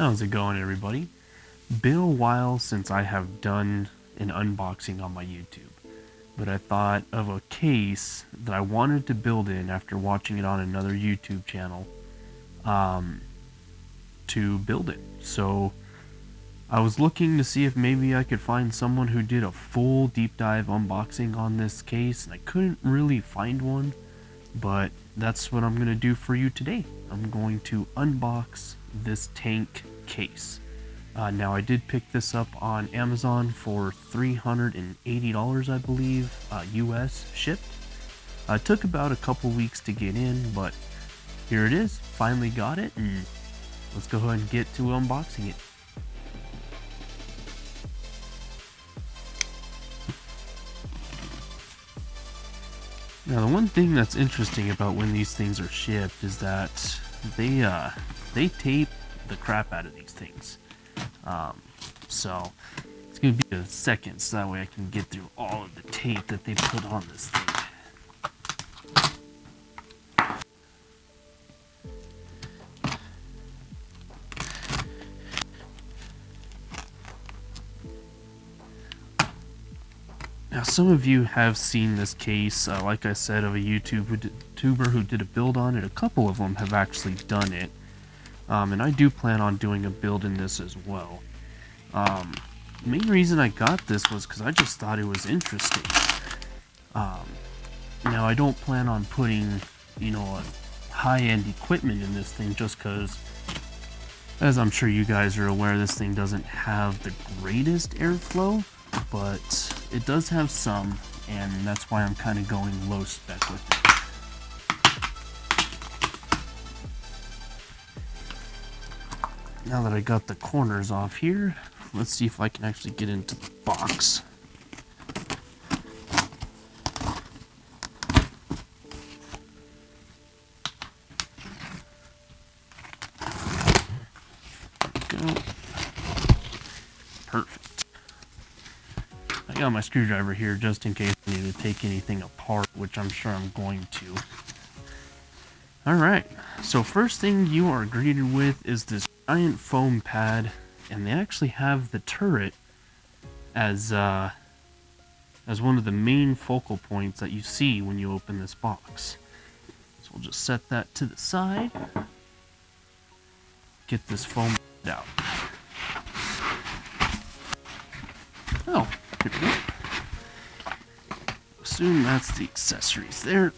How's it going, everybody? Been a while since I have done an unboxing on my YouTube, but I thought of a case that I wanted to build in after watching it on another YouTube channel to build it. So I was looking to see if maybe I could find someone who did a full deep dive unboxing on this case, and I couldn't really find one, but that's what I'm going to do for you today. I'm going to unbox this tank case. Now I did pick this up on Amazon for $380, I believe, US shipped. It took about a couple weeks to get in, but here it is. Finally got it, and let's go ahead and get to unboxing it. Now, the one thing that's interesting about when these things are shipped is that they tape the crap out of these things. So it's gonna be a second, so that way I can get through all of the tape that they put on this thing. Now, some of you have seen this case, like I said, of a YouTuber who did a build on it. A couple of them have actually done it. And I do plan on doing a build in this as well. The main reason I got this was because I just thought it was interesting. Now, I don't plan on putting, high-end equipment in this thing just because, as I'm sure you guys are aware, this thing doesn't have the greatest airflow, but it does have some, and that's why I'm kind of going low spec with it. Now that I got the corners off here, let's see if I can actually get into the box. There we go. Perfect. I got my screwdriver here just in case I need to take anything apart, which I'm sure I'm going to. Alright, so first thing you are greeted with is this giant foam pad, and they actually have the turret as one of the main focal points that you see when you open this box. So we'll just set that to the side. Get this foam out. Oh, here we go. Assume that's the accessories there.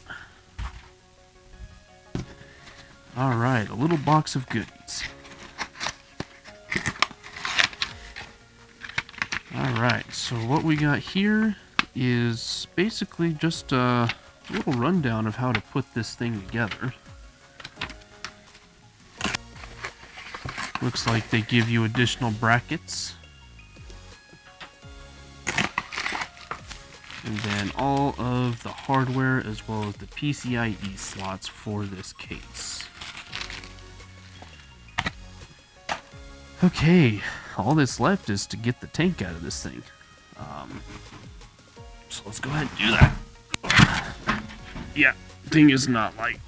Alright, a little box of goodies. Alright, so what we got here is basically just a little rundown of how to put this thing together. Looks like they give you additional brackets. And then all of the hardware as well as the PCIe slots for this case. Okay, all that's left is to get the tank out of this thing. So let's go ahead and do that. Yeah, thing is not light.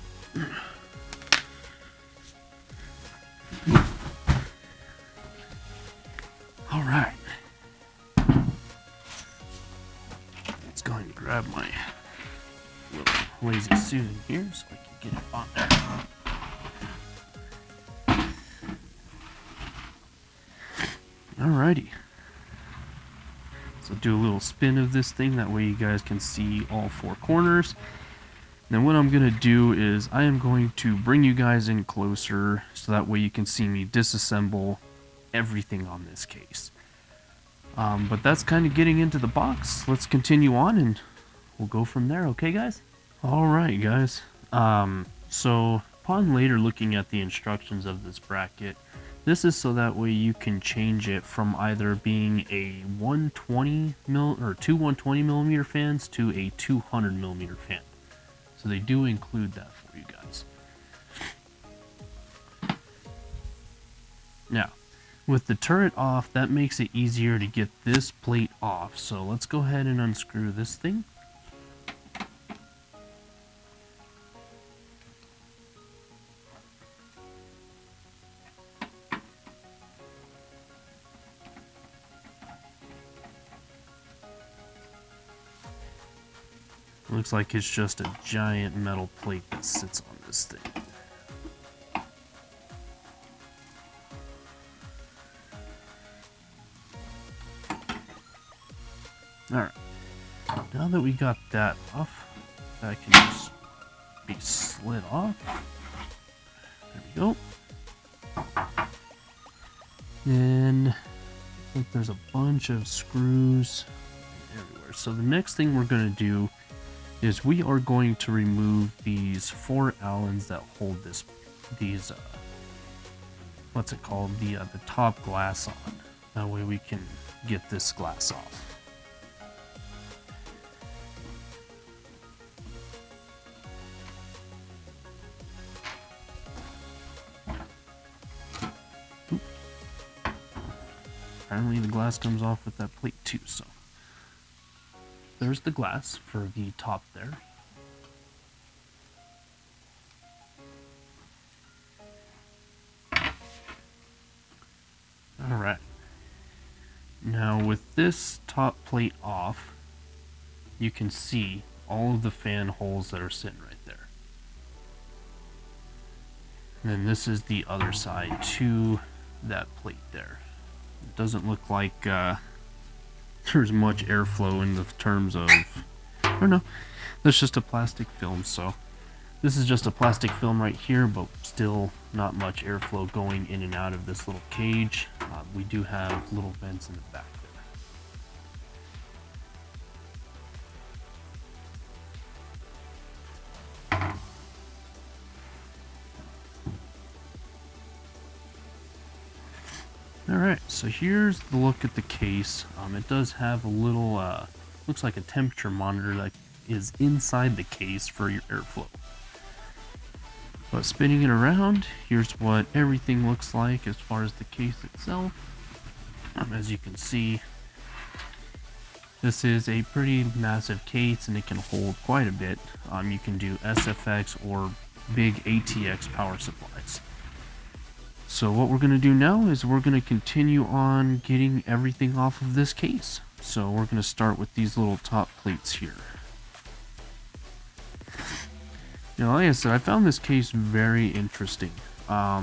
Alright. Let's go ahead and grab my little lazy Susan here so I can get it on there. Alrighty. So do a little spin of this thing, that way you guys can see all four corners. Then what I'm going to do is I am going to bring you guys in closer so that way you can see me disassemble everything on this case. But that's kind of getting into the box. Let's continue on and we'll go from there, okay guys? Alright guys, so upon later looking at the instructions of this bracket, this is so that way you can change it from either being a 120 or two 120 millimeter fans to a 200 millimeter fan. So they do include that for you guys. Now, with the turret off, that makes it easier to get this plate off. So let's go ahead and unscrew this thing. Looks like it's just a giant metal plate that sits on this thing. Alright, now that we got that off, that can just be slid off. There we go. Then, I think there's a bunch of screws everywhere. So the next thing we're going to do is we are going to remove these 4 Allens that hold these, what's it called, the top glass on. That way we can get this glass off. Apparently the glass comes off with that plate too, so there's the glass for the top there. Alright. Now with this top plate off, you can see all of the fan holes that are sitting right there. And then this is the other side to that plate there. It doesn't look like there's much airflow in the terms of, I don't know, there's just a plastic film, so this is just a plastic film right here, but still not much airflow going in and out of this little cage. We do have little vents in the back there. Alright, so here's the look at the case. It does have a little, looks like a temperature monitor that is inside the case for your airflow. But spinning it around, here's what everything looks like as far as the case itself. As you can see, this is a pretty massive case and it can hold quite a bit. You can do SFX or big ATX power supplies. So what we're going to do now is we're going to continue on getting everything off of this case. So we're going to start with these little top plates here. Now, like I said, I found this case very interesting. I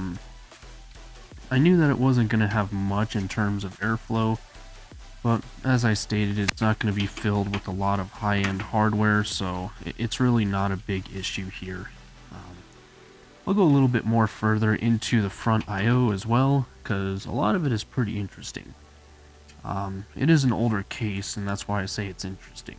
knew that it wasn't going to have much in terms of airflow, but as I stated, it's not going to be filled with a lot of high-end hardware, so it's really not a big issue here. I'll go a little bit more further into the front I/O as well, because a lot of it is pretty interesting. It is an older case, and that's why I say it's interesting.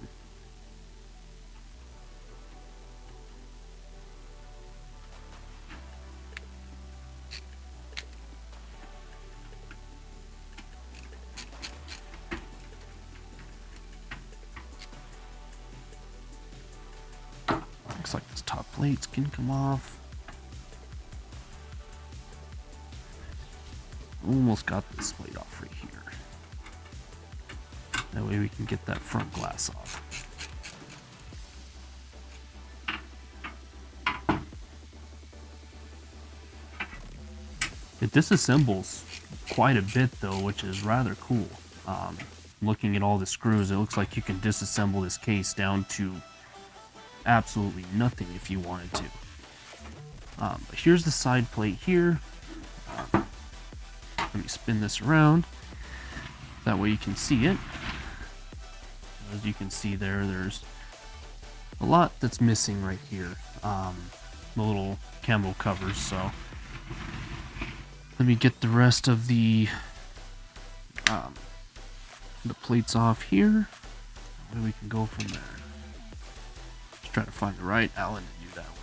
Looks like this top plates can come off. Almost got this plate off right here. That way we can get that front glass off. It disassembles quite a bit though, which is rather cool. Looking at all the screws, it looks like you can disassemble this case down to absolutely nothing if you wanted to. But here's the side plate here. Let me spin this around. That way you can see it. As you can see there, there's a lot that's missing right here. The little camo covers, so let me get the rest of the plates off here. That way we can go from there. Just try to find the right Allen to do that with.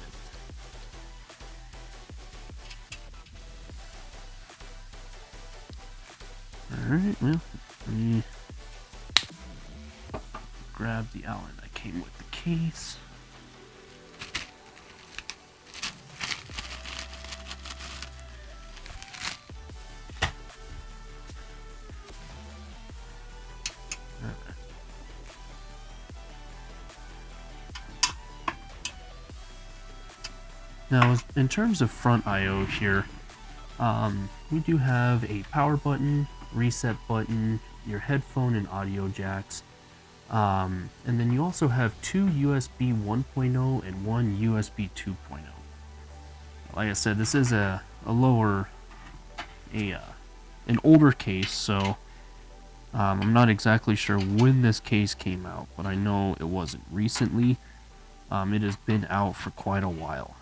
Alright, well, let me grab the Allen that came with the case. Now, in terms of front I/O here, we do have a power button, reset button, your headphone and audio jacks. And then you also have two USB 1.0 and one USB 2.0. Like I said, this is an older case, so I'm not exactly sure when this case came out, but I know it wasn't recently. It has been out for quite a while.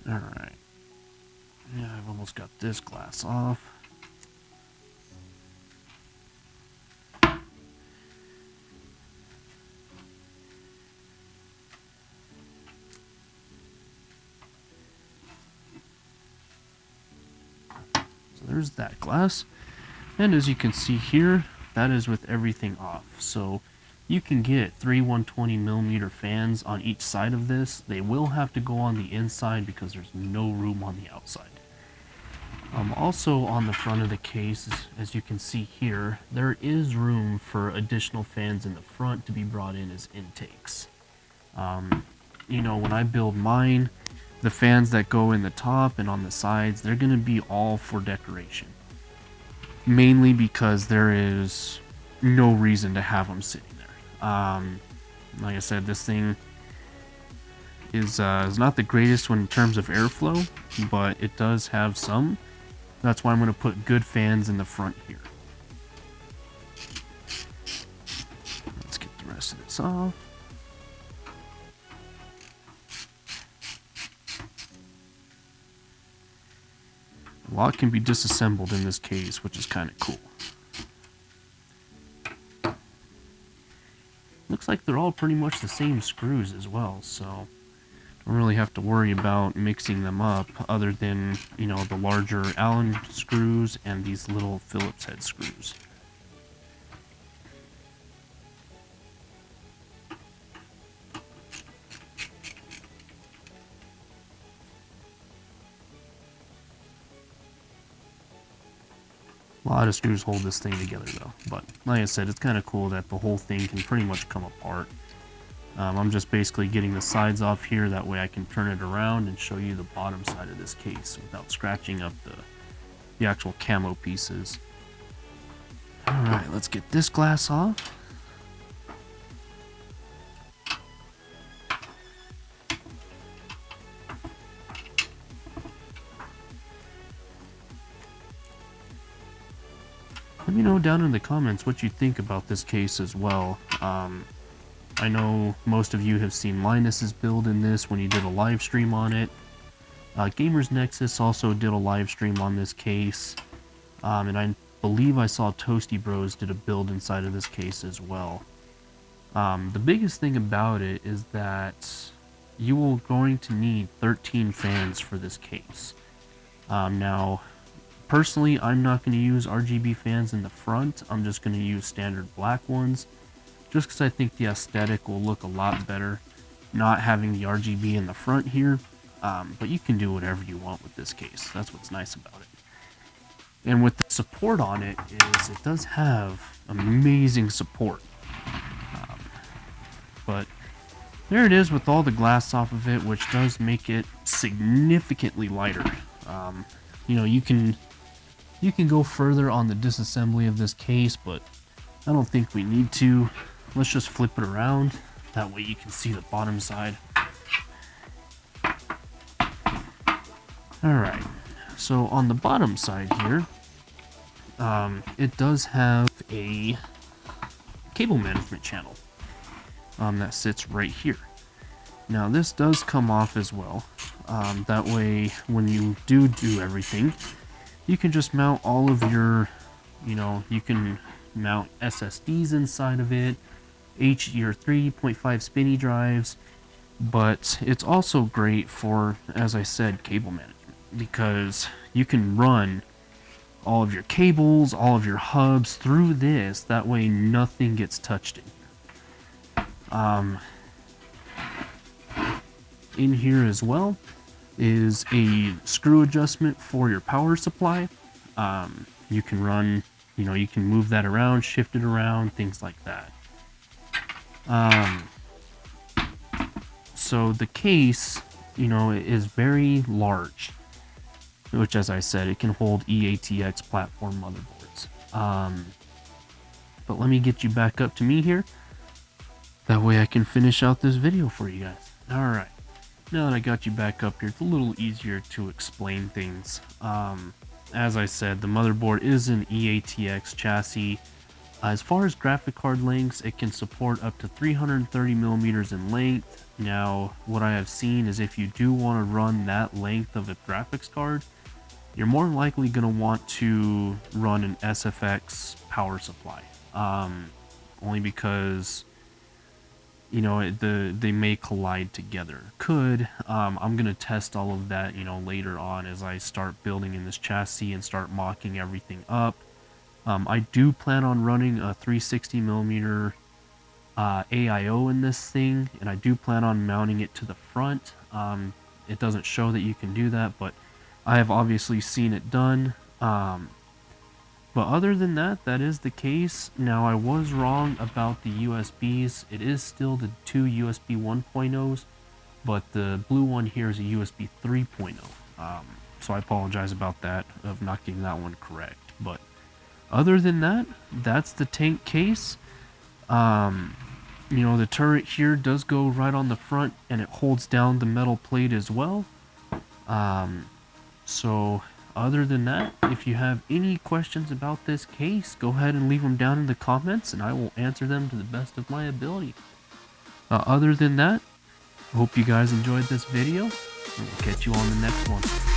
Alright. Yeah, I've almost got this glass off. So there's that glass. And as you can see here, that is with everything off. So you can get 3 120mm fans on each side of this. They will have to go on the inside because there's no room on the outside. Also on the front of the case, as you can see here, there is room for additional fans in the front to be brought in as intakes. You know, when I build mine, the fans that go in the top and on the sides, they're going to be all for decoration. Mainly because there is no reason to have them sitting there. Like I said, this thing is not the greatest in terms of airflow, but it does have some. That's why I'm going to put good fans in the front here. Let's get the rest of this off. A lot can be disassembled in this case, which is kind of cool. Looks like they're all pretty much the same screws as well, so don't really have to worry about mixing them up other than, you know, the larger Allen screws and these little Phillips head screws. A lot of screws hold this thing together though, but like I said, it's kind of cool that the whole thing can pretty much come apart. I'm just basically getting the sides off here, that way I can turn it around and show you the bottom side of this case without scratching up the actual camo pieces. Alright, let's get this glass off. Let me know down in the comments what you think about this case as well. I know most of you have seen Linus's build in this when he did a live stream on it. Gamers Nexus also did a live stream on this case. And I believe I saw Toasty Bros did a build inside of this case as well. The biggest thing about it is that you are going to need 13 fans for this case. Now, personally, I'm not going to use RGB fans in the front. I'm just going to use standard black ones, just because I think the aesthetic will look a lot better not having the RGB in the front here. But you can do whatever you want with this case. That's what's nice about it. And with the support on it, is it does have amazing support. But there it is with all the glass off of it, which does make it significantly lighter. You know, you can go further on the disassembly of this case, but I don't think we need to. Let's just flip it around. That way you can see the bottom side. Alright, so on the bottom side here, it does have a cable management channel that sits right here. Now this does come off as well. That way when you do everything, you can just mount all of your, you know, you can mount SSDs inside of it, your 3.5 spinny drives, but it's also great for, as I said, cable management, because you can run all of your cables, all of your hubs through this, that way nothing gets touched in here. In here as well is a screw adjustment for your power supply. You can run, you know, you can move that around, shift it around, things like that. So the case, you know, is very large, which, as I said, it can hold EATX platform motherboards. But let me get you back up to me here. That way I can finish out this video for you guys. Alright, now that I got you back up here, it's a little easier to explain things. As I said, the motherboard is an EATX chassis. As far as graphic card lengths, it can support up to 330 millimeters in length. Now, what I have seen is if you do want to run that length of a graphics card, you're more likely going to want to run an SFX power supply. Only because, you know, they may collide together. Could. I'm going to test all of that, you know, later on as I start building in this chassis and start mocking everything up. I do plan on running a 360 millimeter AIO in this thing, and I do plan on mounting it to the front. It doesn't show that you can do that, but I have obviously seen it done. But other than that, that is the case. Now, I was wrong about the USBs. It is still the two USB 1.0s, but the blue one here is a USB 3.0. So I apologize about that, of not getting that one correct. But other than that, that's the tank case. You know, the turret here does go right on the front, and it holds down the metal plate as well. So other than that, if you have any questions about this case, go ahead and leave them down in the comments, and I will answer them to the best of my ability. Other than that, I hope you guys enjoyed this video, and we'll catch you on the next one.